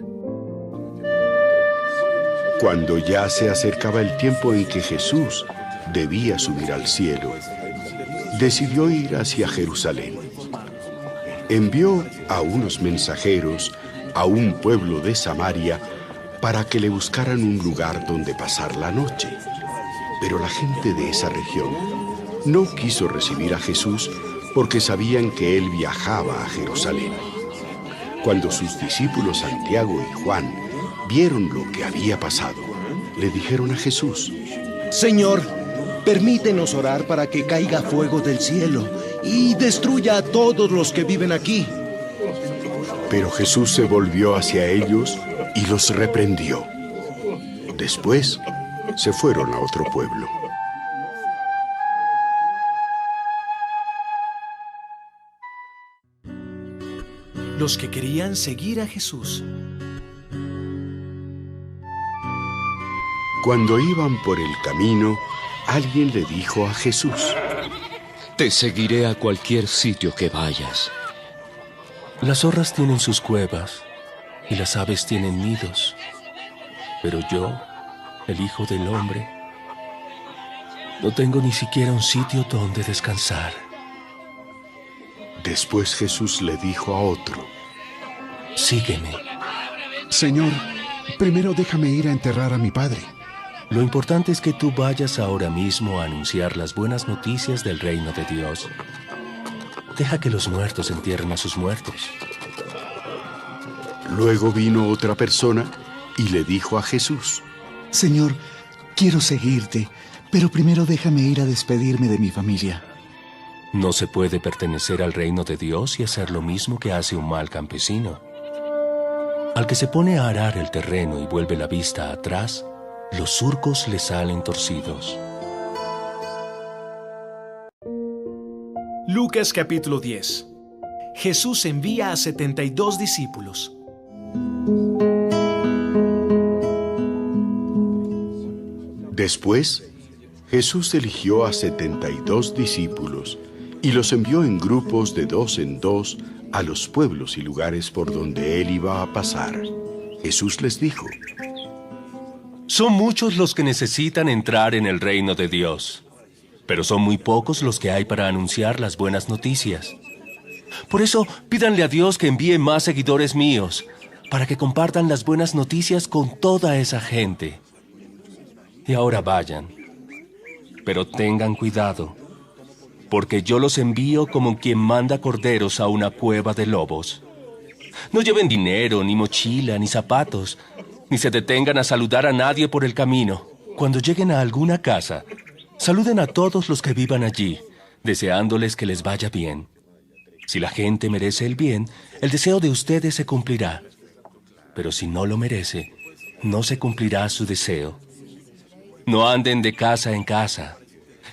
Cuando ya se acercaba el tiempo en que Jesús debía subir al cielo, decidió ir hacia Jerusalén. Envió a unos mensajeros a un pueblo de Samaria para que le buscaran un lugar donde pasar la noche. Pero la gente de esa región no quiso recibir a Jesús porque sabían que él viajaba a Jerusalén. Cuando sus discípulos Santiago y Juan vieron lo que había pasado, le dijeron a Jesús: Señor, permítenos orar para que caiga fuego del cielo y destruya a todos los que viven aquí. Pero Jesús se volvió hacia ellos y los reprendió. Después se fueron a otro pueblo. Los que querían seguir a Jesús. Cuando iban por el camino, alguien le dijo a Jesús: Te seguiré a cualquier sitio que vayas. Las zorras tienen sus cuevas y las aves tienen nidos, pero yo, el Hijo del Hombre, no tengo ni siquiera un sitio donde descansar. Después Jesús le dijo a otro: Sígueme. Señor, primero déjame ir a enterrar a mi padre. Lo importante es que tú vayas ahora mismo a anunciar las buenas noticias del reino de Dios. Deja que los muertos entierren a sus muertos. Luego vino otra persona y le dijo a Jesús: Señor, quiero seguirte, pero primero déjame ir a despedirme de mi familia. No se puede pertenecer al reino de Dios y hacer lo mismo que hace un mal campesino. Al que se pone a arar el terreno y vuelve la vista atrás, los surcos le salen torcidos. Lucas capítulo 10. Jesús envía a 72 discípulos. Después, Jesús eligió a 72 discípulos y los envió en grupos de 2 en 2 a los pueblos y lugares por donde él iba a pasar. Jesús les dijo: Son muchos los que necesitan entrar en el reino de Dios, pero son muy pocos los que hay para anunciar las buenas noticias. Por eso, pídanle a Dios que envíe más seguidores míos, para que compartan las buenas noticias con toda esa gente. Y ahora vayan, pero tengan cuidado, porque yo los envío como quien manda corderos a una cueva de lobos. No lleven dinero, ni mochila, ni zapatos, ni se detengan a saludar a nadie por el camino. Cuando lleguen a alguna casa, saluden a todos los que vivan allí, deseándoles que les vaya bien. Si la gente merece el bien, el deseo de ustedes se cumplirá. Pero si no lo merece, no se cumplirá su deseo. No anden de casa en casa.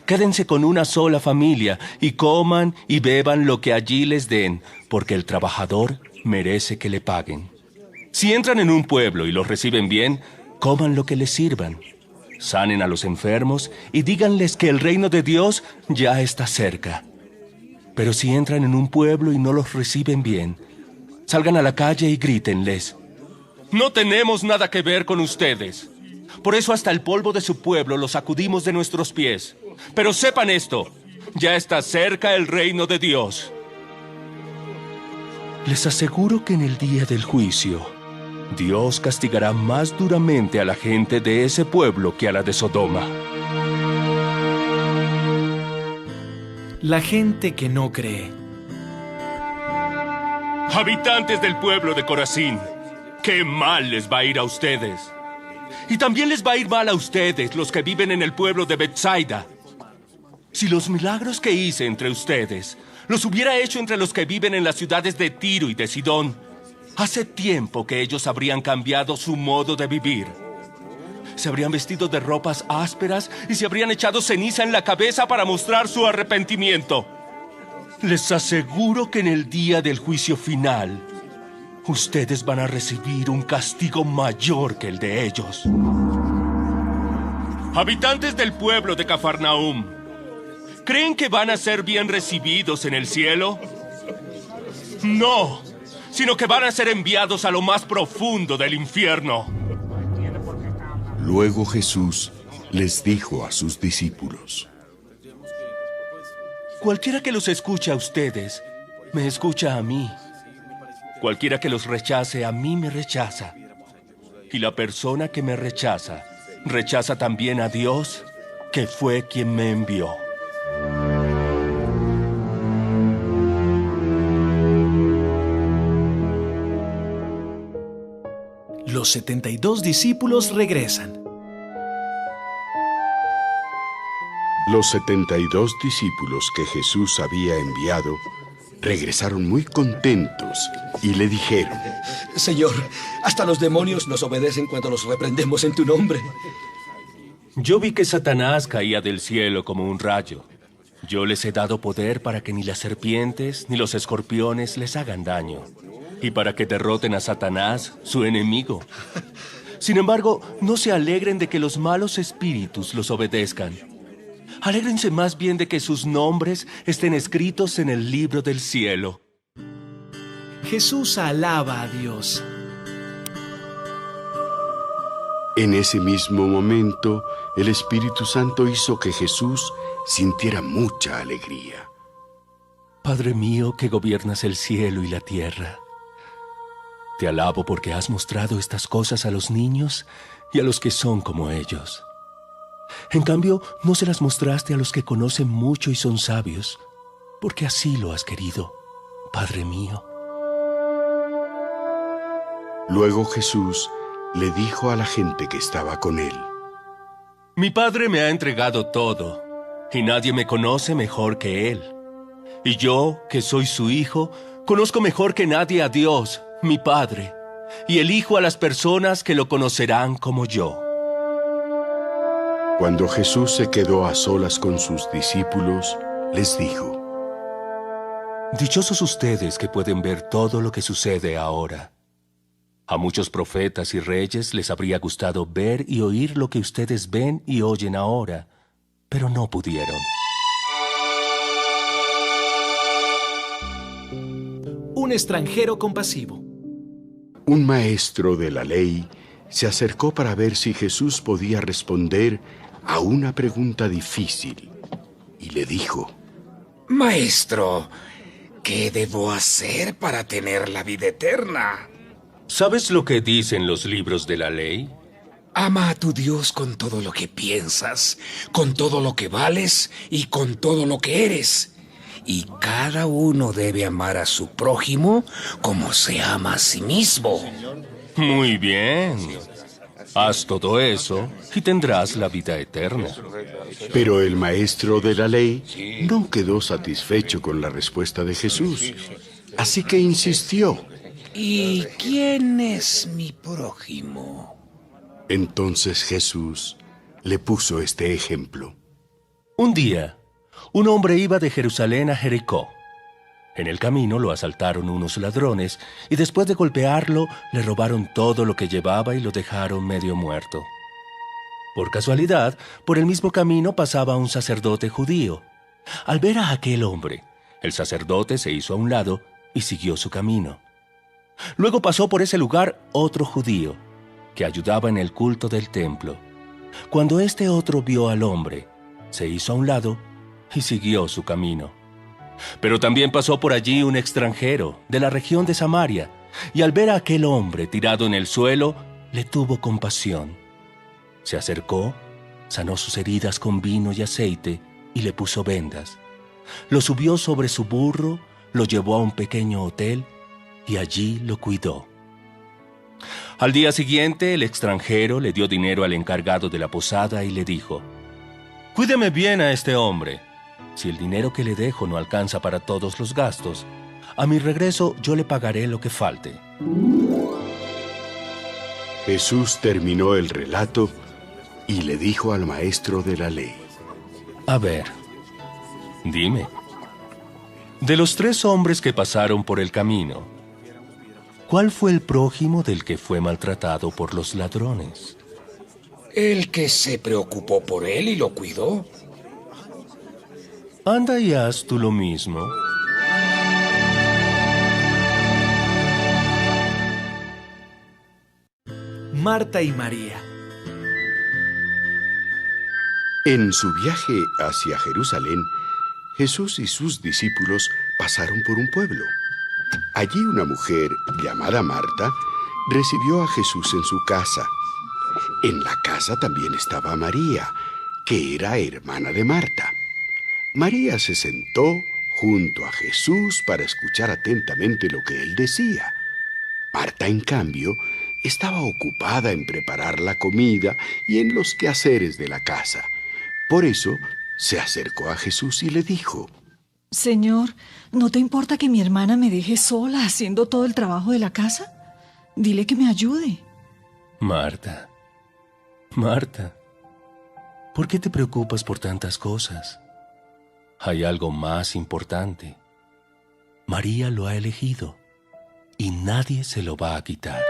Quédense con una sola familia y coman y beban lo que allí les den, porque el trabajador merece que le paguen. Si entran en un pueblo y los reciben bien, coman lo que les sirvan. Sanen a los enfermos y díganles que el reino de Dios ya está cerca. Pero si entran en un pueblo y no los reciben bien, salgan a la calle y grítenles: No tenemos nada que ver con ustedes. Por eso hasta el polvo de su pueblo lo sacudimos de nuestros pies. Pero sepan esto, ya está cerca el reino de Dios. Les aseguro que en el día del juicio, Dios castigará más duramente a la gente de ese pueblo que a la de Sodoma. La gente que no cree. Habitantes del pueblo de Corazín, qué mal les va a ir a ustedes. Y también les va a ir mal a ustedes, los que viven en el pueblo de Betsaida. Si los milagros que hice entre ustedes los hubiera hecho entre los que viven en las ciudades de Tiro y de Sidón, hace tiempo que ellos habrían cambiado su modo de vivir. Se habrían vestido de ropas ásperas y se habrían echado ceniza en la cabeza para mostrar su arrepentimiento. Les aseguro que en el día del juicio final, ustedes van a recibir un castigo mayor que el de ellos. Habitantes del pueblo de Cafarnaúm, ¿creen que van a ser bien recibidos en el cielo? No, sino que van a ser enviados a lo más profundo del infierno. Luego Jesús les dijo a sus discípulos: Cualquiera que los escuche a ustedes, me escucha a mí. Cualquiera que los rechace, a mí me rechaza. Y la persona que me rechaza, rechaza también a Dios, que fue quien me envió. Los 72 discípulos regresan. Los 72 discípulos que Jesús había enviado regresaron muy contentos y le dijeron: Señor, hasta los demonios nos obedecen cuando los reprendemos en tu nombre. Yo vi que Satanás caía del cielo como un rayo. Yo les he dado poder para que ni las serpientes ni los escorpiones les hagan daño, y para que derroten a Satanás, su enemigo. Sin embargo, no se alegren de que los malos espíritus los obedezcan. Alégrense más bien de que sus nombres estén escritos en el libro del cielo. Jesús alaba a Dios. En ese mismo momento, el Espíritu Santo hizo que Jesús sintiera mucha alegría. Padre mío que gobiernas el cielo y la tierra, te alabo porque has mostrado estas cosas a los niños y a los que son como ellos. En cambio, no se las mostraste a los que conocen mucho y son sabios, porque así lo has querido, Padre mío. Luego Jesús le dijo a la gente que estaba con él: Mi Padre me ha entregado todo, y nadie me conoce mejor que Él. Y yo, que soy su Hijo, conozco mejor que nadie a Dios, mi Padre, y elijo a las personas que lo conocerán como yo. Cuando Jesús se quedó a solas con sus discípulos, les dijo: Dichosos ustedes que pueden ver todo lo que sucede ahora. A muchos profetas y reyes les habría gustado ver y oír lo que ustedes ven y oyen ahora, pero no pudieron. Un extranjero compasivo. Un maestro de la ley se acercó para ver si Jesús podía responder a una pregunta difícil y le dijo: Maestro, ¿qué debo hacer para tener la vida eterna? ¿Sabes lo que dicen los libros de la ley? Ama a tu Dios con todo lo que piensas, con todo lo que vales y con todo lo que eres. Y cada uno debe amar a su prójimo como se ama a sí mismo. Muy bien. Haz todo eso y tendrás la vida eterna. Pero el maestro de la ley no quedó satisfecho con la respuesta de Jesús, así que insistió: ¿Y quién es mi prójimo? Entonces Jesús le puso este ejemplo. Un día, un hombre iba de Jerusalén a Jericó. En el camino lo asaltaron unos ladrones y después de golpearlo, le robaron todo lo que llevaba y lo dejaron medio muerto. Por casualidad, por el mismo camino pasaba un sacerdote judío. Al ver a aquel hombre, el sacerdote se hizo a un lado y siguió su camino. Luego pasó por ese lugar otro judío, que ayudaba en el culto del templo. Cuando este otro vio al hombre, se hizo a un lado y siguió su camino. Pero también pasó por allí un extranjero de la región de Samaria, y al ver a aquel hombre tirado en el suelo, le tuvo compasión. Se acercó, sanó sus heridas con vino y aceite y le puso vendas. Lo subió sobre su burro, lo llevó a un pequeño hotel y allí lo cuidó. Al día siguiente, el extranjero le dio dinero al encargado de la posada y le dijo: «Cuídeme bien a este hombre. Si el dinero que le dejo no alcanza para todos los gastos, a mi regreso yo le pagaré lo que falte». Jesús terminó el relato y le dijo al maestro de la ley: A ver, dime, de los 3 hombres que pasaron por el camino, ¿cuál fue el prójimo del que fue maltratado por los ladrones? El que se preocupó por él y lo cuidó. Anda y haz tú lo mismo. Marta y María. En su viaje hacia Jerusalén, Jesús y sus discípulos pasaron por un pueblo. Allí una mujer llamada Marta recibió a Jesús en su casa. En la casa también estaba María, que era hermana de Marta. María se sentó junto a Jesús para escuchar atentamente lo que él decía. Marta, en cambio, estaba ocupada en preparar la comida y en los quehaceres de la casa. Por eso se acercó a Jesús y le dijo: Señor, ¿no te importa que mi hermana me deje sola haciendo todo el trabajo de la casa? Dile que me ayude. Marta, Marta, ¿por qué te preocupas por tantas cosas? Hay algo más importante. María lo ha elegido y nadie se lo va a quitar.